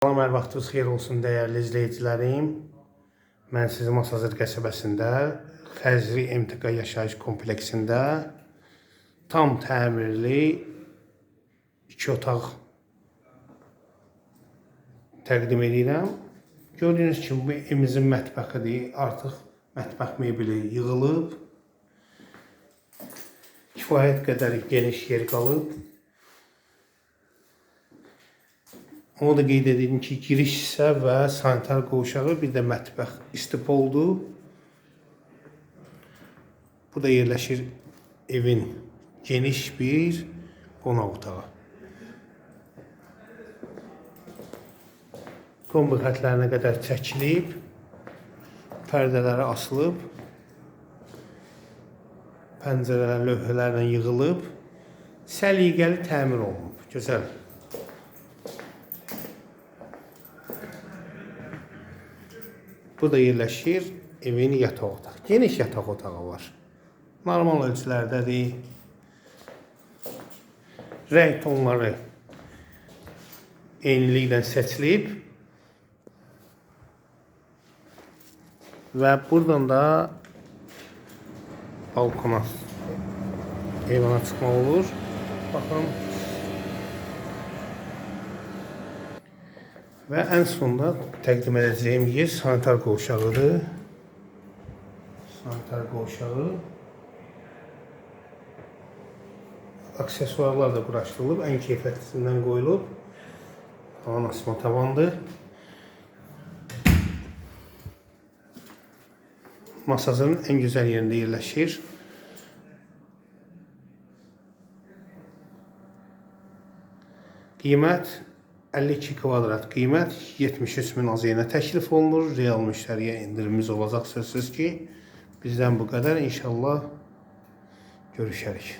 Salam, hər vaxtınız xeyir olsun dəyərli izləyicilərim. Mən sizi Masazır qəsəbəsində Xəzri MTQ yaşayış kompleksində tam təmirli 2 otaq təqdim edirəm. Gördüyünüz kimi bu evimizin mətbəxidir. Artıq mətbəx mebeli yığılıb. Kifayət qədər geniş yer qalıb. Onu da qeyd edelim ki, giriş hissə və sanitar qovşağı, bir də mətbəx istipoldur. Bu da yerləşir evin geniş bir qonaq otağı. Kombi xətlərinə qədər çəkilib, pərdələri asılıb, pəncərələr lövhələrlə yığılıb, səliqəli təmir olunub. Gözəl. Burada yerləşir evin yataq otağı. Geniş yataq otağı var. Normal ölçülərdədir. Rəng tonları eyniliklə seçilib. Və buradan da balkona, eyvana çıxmaq olur. Baxın. Və ən sonda təqdim edəcəyim yer sanitar qovşağıdır. Sanitar qovşağı. Aksesuarlar da quraşdırılıb, ən keyfiyyətlisindən qoyulub. Tavan asma tavandır. Masajın ən gözəl yerində yerləşir. Qiymət 52 kvadrat, qiymət 73.000 AZN təklif olunur. Real müştəriyə indirimimiz olacaq, sözsüz ki. Bizdən bu qədər. İnşallah görüşərik.